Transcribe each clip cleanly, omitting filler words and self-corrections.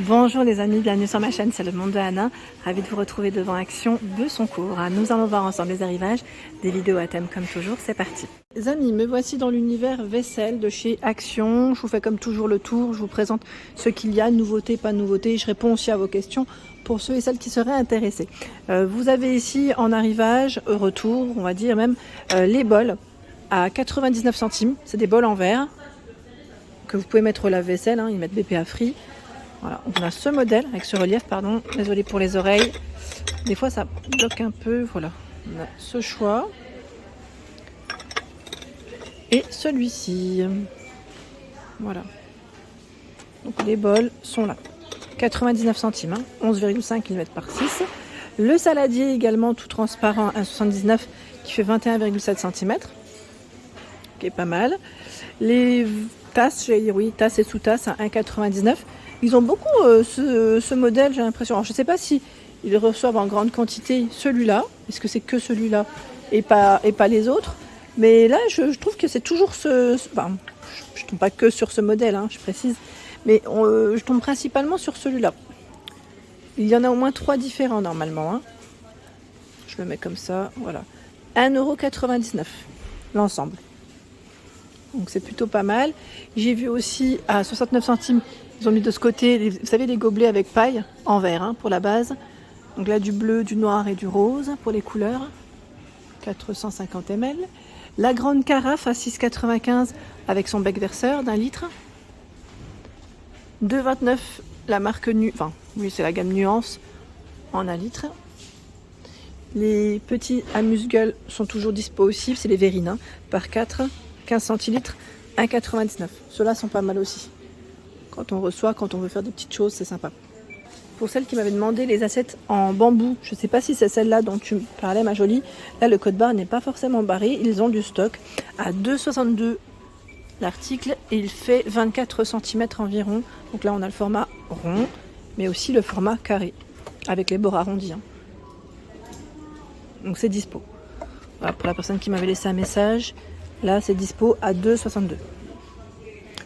Bonjour les amis, bienvenue sur ma chaîne, c'est le monde de Anna. Ravie de vous retrouver devant Action Besoncourt. Nous allons voir ensemble les arrivages, des vidéos à thème comme toujours, c'est parti. Les amis, me voici dans l'univers vaisselle de chez Action. Je vous fais comme toujours le tour, je vous présente ce qu'il y a, nouveautés, pas nouveautés. Je réponds aussi à vos questions pour ceux et celles qui seraient intéressés. Vous avez ici en arrivage, retour, on va dire même, les bols à 99 centimes. C'est des bols en verre que vous pouvez mettre au lave-vaisselle, ils mettent BPA Free. Voilà, on a ce modèle avec ce relief, pardon, désolé pour les oreilles, des fois ça bloque un peu, voilà, on a ce choix et celui-ci, voilà, donc les bols sont là, 99 centimes, 11,5 mm par 6, le saladier également tout transparent, 1,79 qui fait 21,7 cm, qui est pas mal, les tasses, j'allais dire oui, tasses et sous-tasses à 1,99. Ils ont beaucoup ce modèle, j'ai l'impression. Alors, je ne sais pas si ils reçoivent en grande quantité celui-là. Est-ce que c'est que celui-là et pas les autres? Mais là, je trouve que c'est toujours enfin, je ne tombe pas que sur ce modèle, je précise. Mais je tombe principalement sur celui-là. Il y en a au moins 3 différents normalement. Je le mets comme ça, voilà. 1,99 € l'ensemble. Donc c'est plutôt pas mal. J'ai vu aussi à 69 centimes, ils ont mis de ce côté, vous savez, les gobelets avec paille en verre pour la base. Donc là, du bleu, du noir et du rose pour les couleurs. 450 ml. La grande carafe à 6,95 avec son bec verseur d'1 litre. 2,29 la marque enfin oui, c'est la gamme Nuance en 1 litre. Les petits amuse-gueules sont toujours dispo aussi, c'est les Verrines par 4, 15 centilitres, 1,99. Ceux-là sont pas mal aussi. Quand on reçoit, quand on veut faire des petites choses, c'est sympa. Pour celles qui m'avaient demandé les assiettes en bambou, je ne sais pas si c'est celle-là dont tu me parlais, ma jolie. Là, le code barre n'est pas forcément barré. Ils ont du stock à 2,62 l'article et il fait 24 cm environ. Donc là, on a le format rond, mais aussi le format carré, avec les bords arrondis. Donc c'est dispo. Voilà, pour la personne qui m'avait laissé un message, là, c'est dispo à 2,62.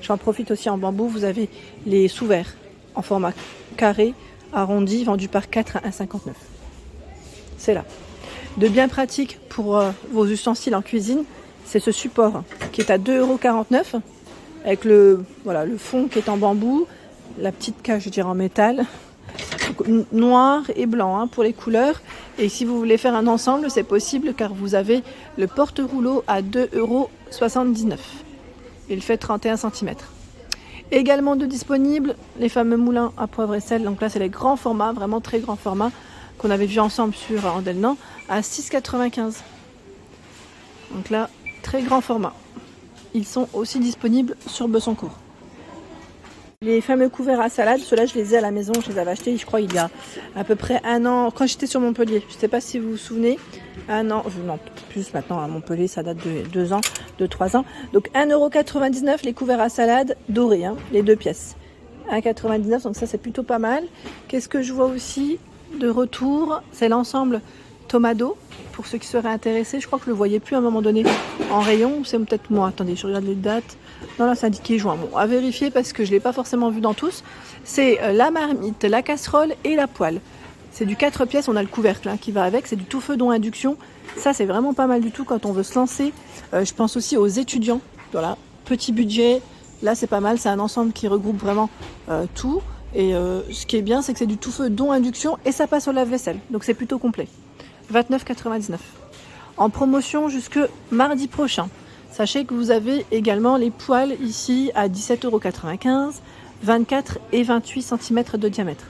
J'en profite aussi en bambou, vous avez les sous-verres en format carré, arrondi, vendus par 4 à 1,59. C'est là. De bien pratique pour vos ustensiles en cuisine, c'est ce support qui est à 2,49 € avec le fond qui est en bambou, la petite cage, je dirais, en métal, noir et blanc pour les couleurs. Et si vous voulez faire un ensemble, c'est possible car vous avez le porte-rouleau à 2,79 €. Il fait 31 cm. Également de disponibles, les fameux moulins à poivre et sel. Donc là, c'est les grands formats, vraiment très grands formats, qu'on avait vu ensemble sur Andelnan, à 6,95 €. Donc là, très grand format. Ils sont aussi disponibles sur Besoncourt. Les fameux couverts à salade, ceux-là, je les ai à la maison, je les avais achetés, je crois, il y a à peu près 1 an, quand j'étais sur Montpellier. Je ne sais pas si vous vous souvenez. 1 an, non, plus maintenant à Montpellier, ça date de 2 ans, 3 ans. Donc 1,99 € les couverts à salade dorés, les 2 pièces. 1,99 €, donc ça c'est plutôt pas mal. Qu'est-ce que je vois aussi de retour? C'est l'ensemble Tomado, pour ceux qui seraient intéressés. Je crois que je ne le voyais plus à un moment donné en rayon, c'est peut-être moi. Attendez, je regarde les dates. Non, là c'est indiqué juin. Bon, à vérifier parce que je ne l'ai pas forcément vu dans tous. C'est la marmite, la casserole et la poêle. C'est du 4 pièces, on a le couvercle qui va avec, c'est du tout feu dont induction. Ça c'est vraiment pas mal du tout quand on veut se lancer. Je pense aussi aux étudiants. Voilà, petit budget, là c'est pas mal, c'est un ensemble qui regroupe vraiment tout. Et ce qui est bien, c'est que c'est du tout feu dont induction et ça passe au lave-vaisselle. Donc c'est plutôt complet. 29,99 €. En promotion jusque mardi prochain. Sachez que vous avez également les poêles ici à 17,95 €, 24 et 28 cm de diamètre.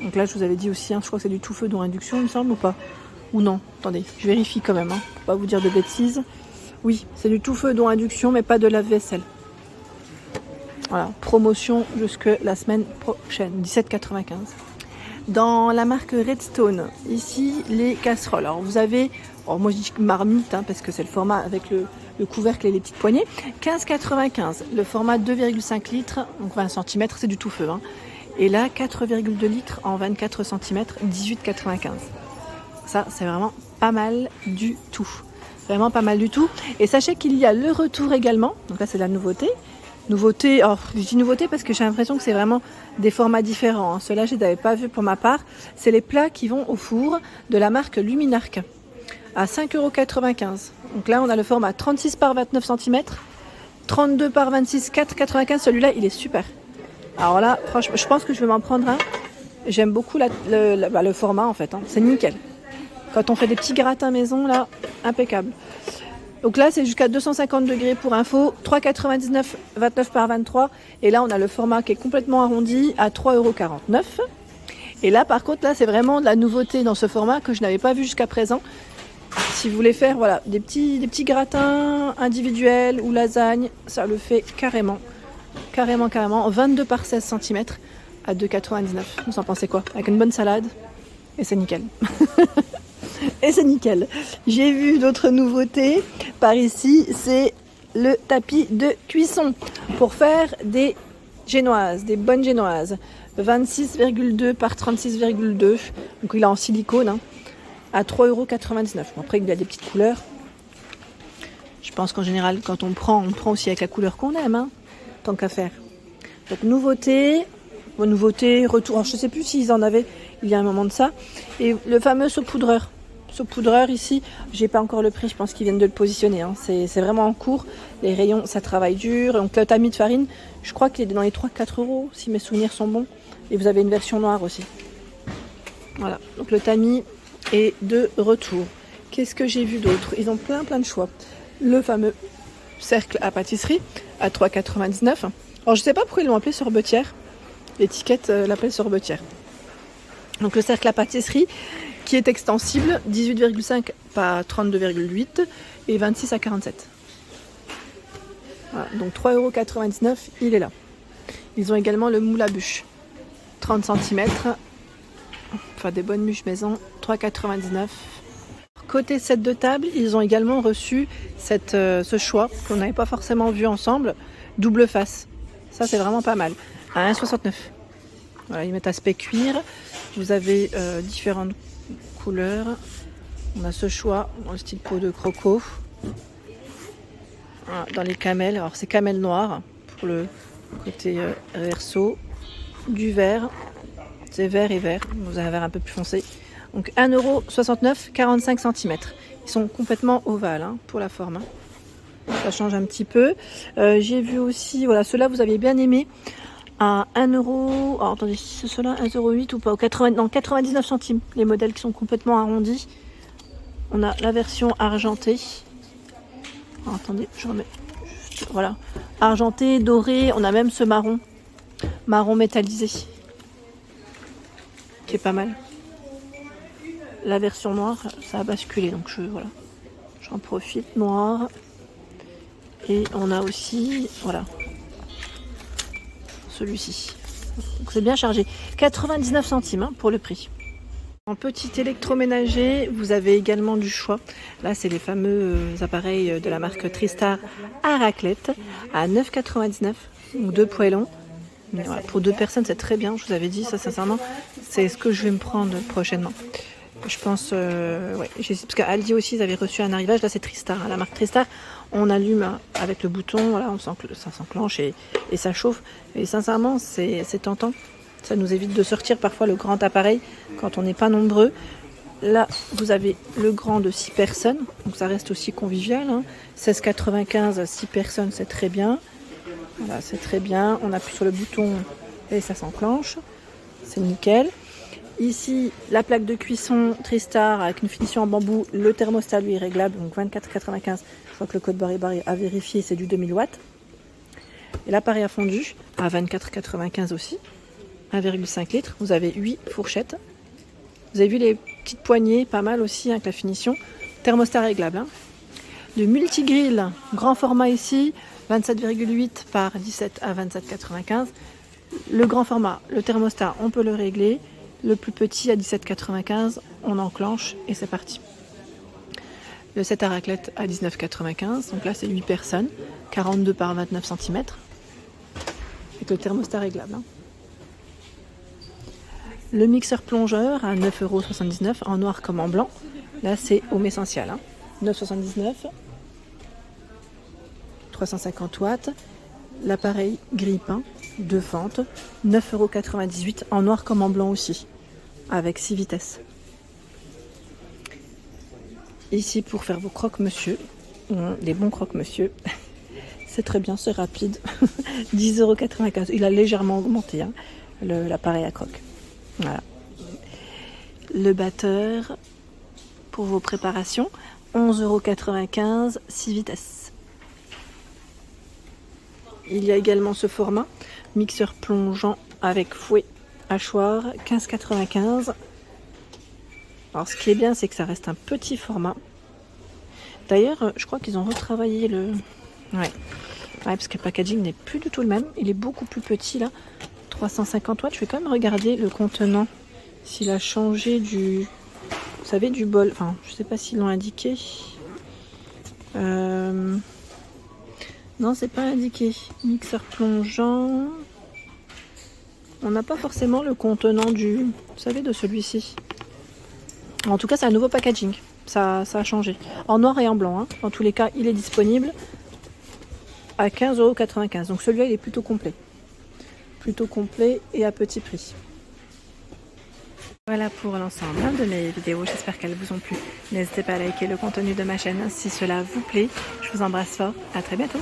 Donc là, je vous avais dit aussi, je crois que c'est du tout feu dont induction, il me semble, ou pas? Ou non? Attendez, je vérifie quand même, pour pas vous dire de bêtises. Oui, c'est du tout feu dont induction, mais pas de lave-vaisselle. Voilà, promotion jusque la semaine prochaine, 17,95 €. Dans la marque Redstone, ici, les casseroles. Alors, vous avez, moi je dis marmite, parce que c'est le format avec le couvercle et les petites poignées. 15,95 €, le format 2,5 litres, donc 20 cm, c'est du tout feu. Et là, 4,2 litres en 24 cm, 18,95 €. Ça, c'est vraiment pas mal du tout. Vraiment pas mal du tout. Et sachez qu'il y a le retour également, donc là c'est la nouveauté, Nouveauté, alors je dis nouveauté parce que j'ai l'impression que c'est vraiment des formats différents. Hein. Ceux-là, je ne les avais pas vus pour ma part. C'est les plats qui vont au four de la marque Luminarc à 5,95 €. Donc là, on a le format 36 par 29 cm, 32 par 26, 4,95 €. Celui-là, il est super. Alors là, franchement, je pense que je vais m'en prendre un. J'aime beaucoup le format en fait. Hein. C'est nickel. Quand on fait des petits gratins maison, là, impeccable. Donc là, c'est jusqu'à 250 degrés pour info, 3,99 €, 29 par 23. Et là, on a le format qui est complètement arrondi à 3,49 €. Et là, par contre, là, c'est vraiment de la nouveauté dans ce format que je n'avais pas vu jusqu'à présent. Si vous voulez faire voilà, des petits gratins individuels ou lasagne, ça le fait carrément. Carrément. 22 par 16 cm à 2,99 €. Vous en pensez quoi? Avec une bonne salade. Et c'est nickel. Et c'est nickel. J'ai vu d'autres nouveautés par ici. C'est le tapis de cuisson pour faire des génoises, des bonnes génoises. 26,2 par 36,2. Donc il est en silicone hein, à 3,99 €. Bon, après il y a des petites couleurs. Je pense qu'en général quand on prend aussi avec la couleur qu'on aime. Hein, tant qu'à faire. Donc nouveauté, retour. Alors, je ne sais plus s'ils en avaient il y a un moment de ça. Et le fameux saupoudreur. Saupoudreur ici, j'ai pas encore le prix, je pense qu'ils viennent de le positionner. Hein. C'est vraiment en cours. Les rayons, ça travaille dur. Donc le tamis de farine, je crois qu'il est dans les 3-4 € si mes souvenirs sont bons. Et vous avez une version noire aussi. Voilà, donc le tamis est de retour. Qu'est-ce que j'ai vu d'autre? Ils ont plein de choix. Le fameux cercle à pâtisserie à 3,99 €. Alors je sais pas pourquoi ils l'ont appelé sorbetière. L'étiquette l'appelle sorbetière. Donc le cercle à pâtisserie qui est extensible, 18,5 par 32,8 et 26 à 47. Voilà, donc 3,99 €, il est là. Ils ont également le moule à bûche, 30 cm, enfin des bonnes bûches maison, 3,99 €. Côté set de table, ils ont également reçu ce choix qu'on n'avait pas forcément vu ensemble, double face. Ça c'est vraiment pas mal, à 1,69 €. Voilà, ils mettent aspect cuir. Vous avez différentes couleurs. On a ce choix dans le style peau de croco. Voilà, dans les camels. Alors c'est camel noir pour le côté verso. Du vert. C'est vert et vert. Vous avez un vert un peu plus foncé. Donc 1,69 €, 45 cm. Ils sont complètement ovales hein, pour la forme. Hein. Ça change un petit peu. J'ai vu aussi, voilà, ceux-là vous aviez bien aimé. À 1 €, alors attendez, c'est cela 1,08 € ou pas, 99 centimes, les modèles qui sont complètement arrondis. On a la version argentée. Alors, attendez, je remets juste, voilà, argenté, doré, on a même ce marron métallisé, qui est pas mal. La version noire, ça a basculé, donc j'en profite, noir. Et on a aussi, voilà, celui-ci. Donc c'est bien chargé. 99 centimes hein, pour le prix. En petit électroménager, vous avez également du choix. Là, c'est les fameux appareils de la marque Tristar à raclette à 9,99 €. Donc 2 poêlons. Voilà, pour 2 personnes, c'est très bien. Je vous avais dit ça sincèrement. C'est ce que je vais me prendre prochainement. Je pense, ouais, parce qu'à Aldi aussi, ils avaient reçu un arrivage. Là, c'est Tristar, hein, la marque Tristar. On allume avec le bouton, voilà, ça s'enclenche et ça chauffe. Et sincèrement, c'est tentant. Ça nous évite de sortir parfois le grand appareil quand on n'est pas nombreux. Là, vous avez le grand de 6 personnes, donc ça reste aussi convivial. Hein. 16,95 €, 6 personnes, c'est très bien. Voilà, c'est très bien. On appuie sur le bouton et ça s'enclenche. C'est nickel. Ici, la plaque de cuisson Tristar avec une finition en bambou. Le thermostat, lui, est réglable, donc 24,95 €. Je crois que le code barré à vérifier, c'est du 2000 watts. Et l'appareil à fondu à 24,95 € aussi. 1,5 litres. Vous avez 8 fourchettes. Vous avez vu les petites poignées, pas mal aussi avec la finition. Thermostat réglable. Hein. Le multigrill, grand format ici, 27,8 par 17 à 27,95. Le grand format, le thermostat, on peut le régler. Le plus petit à 17,95, on enclenche et c'est parti. Le set à raclette à 19,95, donc là c'est 8 personnes, 42 par 29 cm. Avec le thermostat réglable. Hein. Le mixeur plongeur à 9,79 € en noir comme en blanc. Là c'est Home Essential. Hein. 9,79 €. 350 watts. l'appareil grille-pain de fente, 9,98 € en noir comme en blanc aussi, avec 6 vitesses. Ici pour faire vos croque-monsieur, les bons croque-monsieur, c'est très bien, c'est rapide, 10,95 €. Il a légèrement augmenté hein, l'appareil à croque. Voilà. Le batteur pour vos préparations, 11,95 €, 6 vitesses. Il y a également ce format, mixeur plongeant avec fouet, hachoir, 15,95 €. Alors ce qui est bien, c'est que ça reste un petit format. D'ailleurs, je crois qu'ils ont retravaillé le... Ouais, parce que le packaging n'est plus du tout le même. Il est beaucoup plus petit là, 350 watts. Je vais quand même regarder le contenant, s'il a changé du... Vous savez, du bol. Enfin, je sais pas s'ils l'ont indiqué. Non, c'est pas indiqué. Mixeur plongeant. On n'a pas forcément le contenant du... Vous savez, de celui-ci. En tout cas, c'est un nouveau packaging. Ça a changé. En noir et en blanc. Hein. Dans tous les cas, il est disponible à 15,95 €. Donc celui-là, il est plutôt complet. Plutôt complet et à petit prix. Voilà pour l'ensemble de mes vidéos. J'espère qu'elles vous ont plu. N'hésitez pas à liker le contenu de ma chaîne si cela vous plaît. Je vous embrasse fort. À très bientôt.